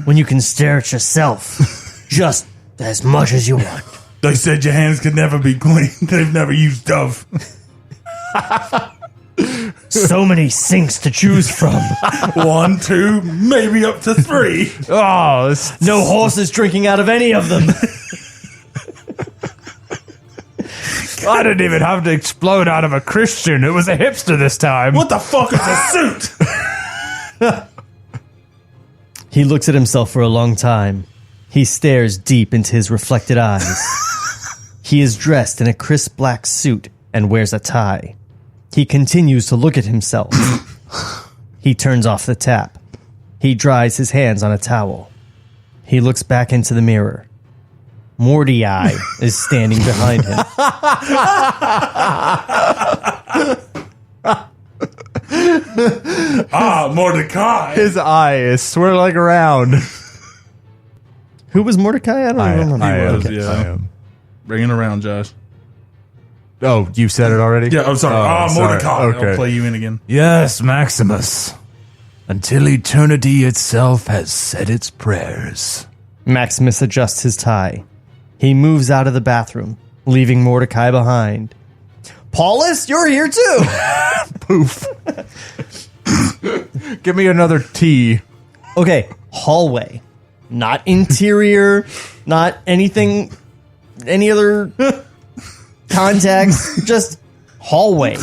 when you can stare at yourself just as much as you want. They said your hands could never be clean. They've never used Dove. So many sinks to choose from. 1, 2, maybe up to 3. Oh, No horses drinking out of any of them. I didn't even have to explode out of a Christian. It was a hipster this time. What the fuck is a suit? He looks at himself for a long time. He stares deep into his reflected eyes. He is dressed in a crisp black suit and wears a tie. He continues to look at himself. He turns off the tap. He dries his hands on a towel. He looks back into the mirror. Mordecai is standing behind him. Mordecai. His eye is swirling around. Who was Mordecai? I don't remember. I was, yeah. I am. Bring it around, Josh. Oh, you said it already? Yeah, I'm sorry. sorry. Mordecai. Okay. I'll play you in again. Yes, Maximus. Until eternity itself has said its prayers. Maximus adjusts his tie. He moves out of the bathroom, leaving Mordecai behind. Paulus, you're here too! Poof. Give me another tea. Okay, hallway. Not interior, not anything, any other context, just hallway.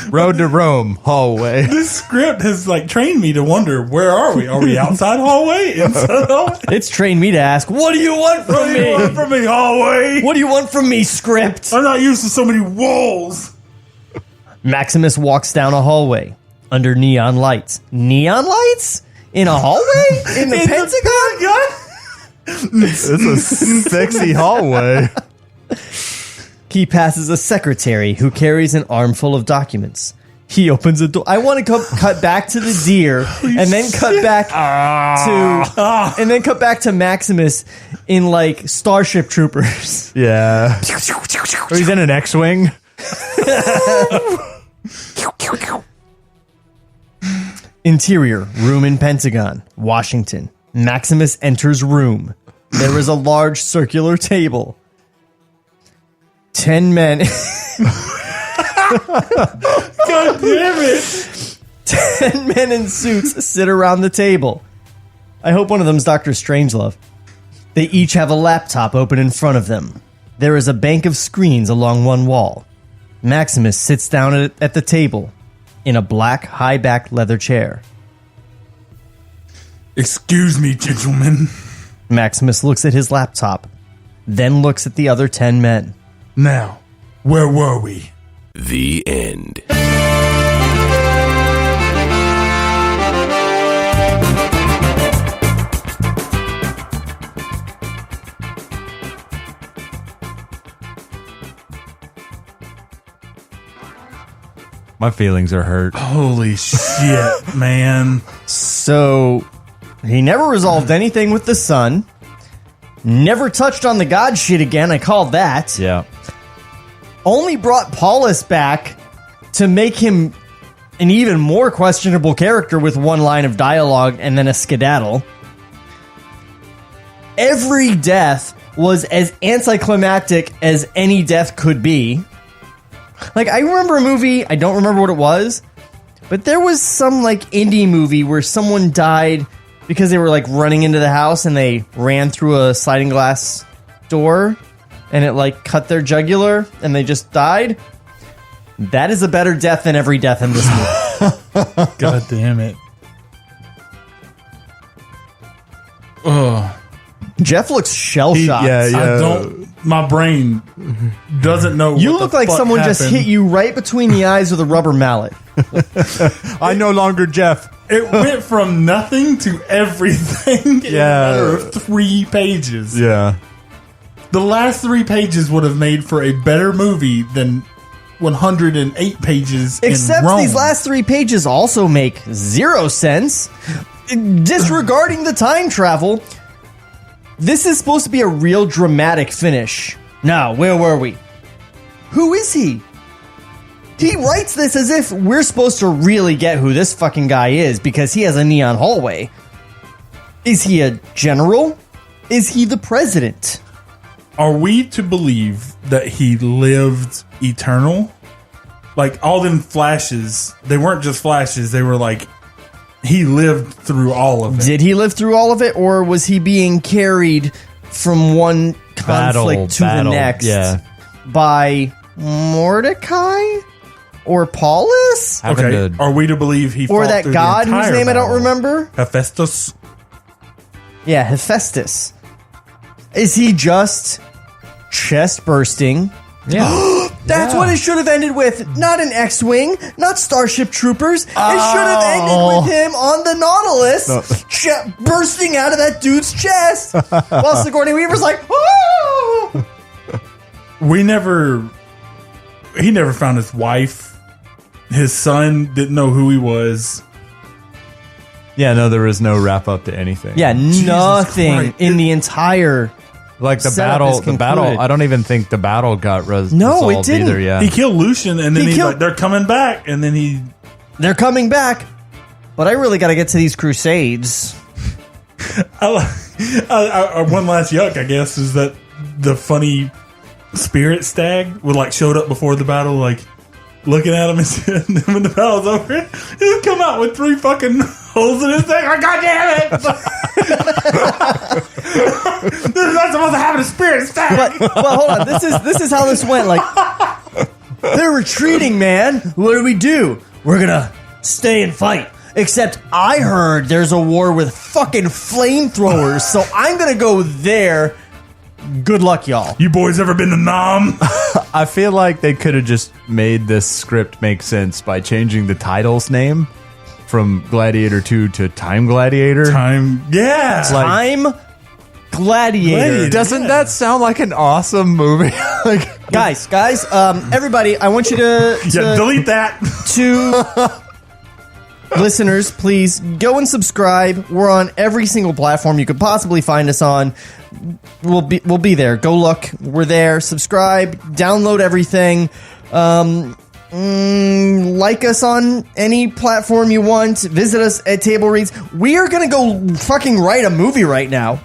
Road to Rome, hallway. This script has trained me to wonder, where are we? Are we outside hallway? Inside hallway? It's trained me to ask, what do you want from What do you me? want from me, hallway? What do you want from me, script? I'm not used to so many walls. Maximus walks down a hallway under neon lights. Neon lights? In a hallway? In the Pentagon? It's a sexy hallway. He passes a secretary who carries an armful of documents. He opens a door. I want to cut back to the deer and then cut back to Maximus in Starship Troopers. Yeah. Or he's in an X-Wing. Interior, room in Pentagon, Washington. Maximus enters room. There is a large circular table. 10 men. God damn it. 10 men in suits sit around the table. I hope one of them's Dr. Strangelove. They each have a laptop open in front of them. There is a bank of screens along one wall. Maximus sits down at the table in a black, high-backed leather chair. Excuse me, gentlemen. Maximus looks at his laptop, then looks at the other 10 men. Now, where were we? The end. My feelings are hurt. Holy shit, man. So, he never resolved anything with the sun. Never touched on the god shit again, I called that. Yeah. Only brought Paulus back to make him an even more questionable character with one line of dialogue and then a skedaddle. Every death was as anticlimactic as any death could be. I remember a movie, I don't remember what it was, but there was some indie movie where someone died because they were running into the house and they ran through a sliding glass door and it cut their jugular and they just died. That is a better death than every death in this movie. God damn it. Ugh. Jeff looks shell-shocked. My brain doesn't know You what look the like fuck someone happened. just hit you right between the eyes with a rubber mallet. I no longer Jeff. It went from nothing to everything in a matter of 3 pages. Yeah. The last 3 pages would have made for a better movie than 108 pages Except in Rome. these last 3 pages also make 0 sense. Disregarding the time travel, this is supposed to be a real dramatic finish. Now, where were we? Who is he? He writes this as if we're supposed to really get who this fucking guy is because he has a neon hallway. Is he a general? Is he the president? Are we to believe that he lived eternal? All them flashes, they weren't just flashes, they were he lived through all of it. Did he live through all of it, or was he being carried from one conflict to the next by Mordecai or Paulus? Okay, are we to believe he or fought that through god the whose entire name I don't battle? remember? Hephaestus? Yeah, Hephaestus. Is he just chest bursting? Yeah. That's what it should have ended with. Not an X-Wing, not Starship Troopers. It should have ended with him on the Nautilus bursting out of that dude's chest. While Sigourney Weaver's like, oh! he never found his wife. His son didn't know who he was. Yeah, no, there was no wrap up to anything. Yeah, nothing Christ. in the entire like the setup is battle. concluded. I don't even think the battle got No, it resolved didn't. either. Yeah, He killed Lucian, and then He he's killed- like, they're coming back, and then he. They're coming back, but I really got to get to these crusades. One last yuck, I guess, is that the funny spirit stag would like showed up before the battle, like looking at him, and then when the battle's over, he'll come out with 3 fucking holes in his thing. Like, God damn it! This is not supposed to happen to spirit stag. But well, hold on. This is how this went. Like they're retreating, man. What do? We're gonna stay and fight. Except I heard there's a war with fucking flamethrowers, so I'm gonna go there. Good luck, y'all. You boys ever been to Nam? I feel like they could have just made this script make sense by changing the title's name from Gladiator 2 to Time Gladiator. Time, yeah. Time Gladiator. Doesn't that sound like an awesome movie? Like, Guys, everybody, I want you to Yeah, delete that. listeners, please go and subscribe. We're on every single platform you could possibly find us on. We'll be there. Go look. We're there. Subscribe. Download everything. Like us on any platform you want. Visit us at Table Reads. We are gonna go fucking write a movie right now.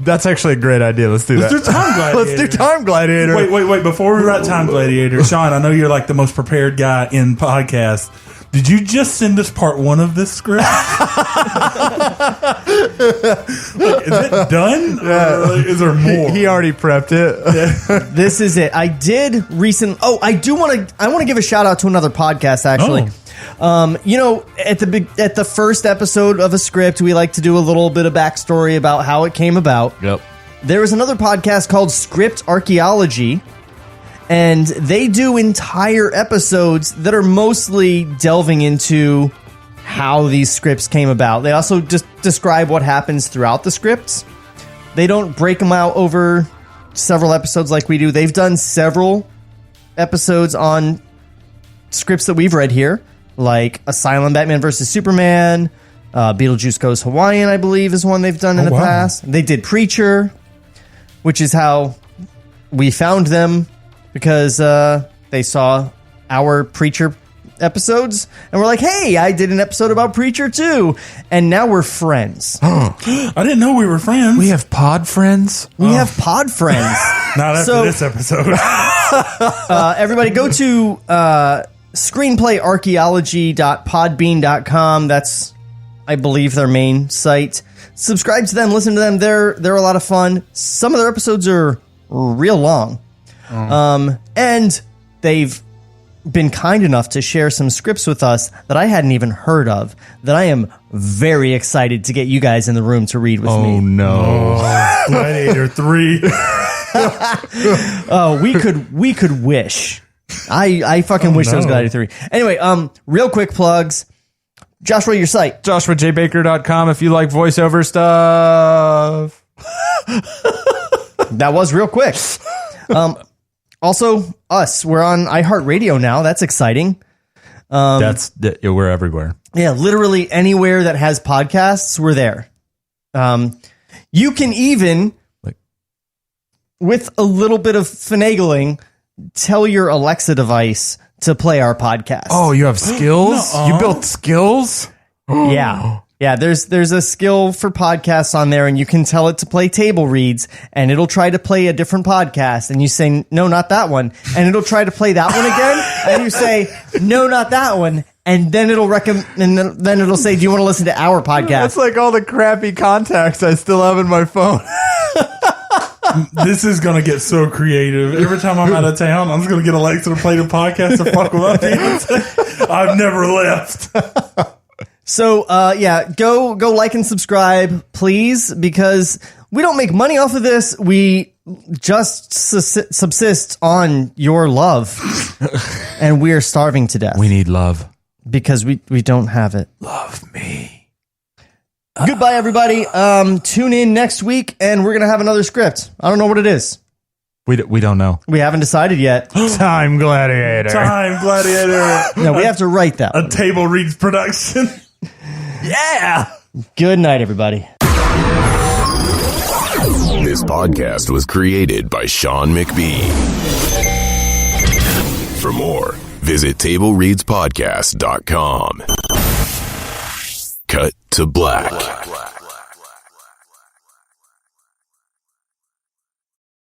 that's actually a great idea. Let's do Let's that. do Time Gladiator. Let's do Time Gladiator. Wait. Before we write Time Gladiator, Sean, I know you're like the most prepared guy in podcast. Did you just send us part 1 of this script? Like, is it done? Or is there more? He already prepped it. This is it. I did I want to give a shout out to another podcast actually. You know, at the first episode of a script, we like to do a little bit of backstory about how it came about. Yep. There was another podcast called Script Archaeology, and they do entire episodes that are mostly delving into how these scripts came about. They also just describe what happens throughout the scripts. They don't break them out over several episodes like we do. They've done several episodes on scripts that we've read here, like Asylum, Batman vs. Superman, Beetlejuice Goes Hawaiian, I believe, is one they've done in the past. They did Preacher, which is how we found them, because they saw our Preacher episodes, and we're like, hey, I did an episode about Preacher too, and now we're friends. I didn't know we were friends. We have pod friends. We have pod friends. Not after So- this episode. Everybody go to screenplayarchaeology.podbean.com. That's, I believe, their main site. Subscribe to them, listen to them. They're a lot of fun. Some of their episodes are real long. And they've been kind enough to share some scripts with us that I hadn't even heard of, that I am very excited to get you guys in the room to read with me. Oh no. Gladiator 3. Oh, we could wish. I fucking wish there was Gladiator 3. Anyway, real quick plugs. Joshua, your site. JoshuaJBaker.com if you like voiceover stuff. That was real quick. Also, us. We're on iHeartRadio now. That's exciting. We're everywhere. Yeah, literally anywhere that has podcasts, we're there. You can even, with a little bit of finagling, tell your Alexa device to play our podcast. Oh, you have skills? You built skills? Yeah. Yeah, there's a skill for podcasts on there, and you can tell it to play table reads, and it'll try to play a different podcast, and you say, no, not that one, and it'll try to play that one again, and you say, no, not that one, and then it'll then it'll say, do you want to listen to our podcast? That's like all the crappy contacts I still have in my phone. This is going to get so creative. Every time I'm out of town, I'm just going to get Alexa to play the podcast to fuck with my fiance. I've never left. So, go like and subscribe, please, because we don't make money off of this. We just subsist on your love, and we are starving to death. We need love. Because we don't have it. Love me. Goodbye, everybody. Tune in next week, and we're going to have another script. I don't know what it is. We don't know. We haven't decided yet. Time Gladiator. Time Gladiator. No, we have to write that A one. Table Reads production. Yeah. Good night, everybody. This podcast was created by Sean McBee. For more, visit TableReadsPodcast.com. Cut to black.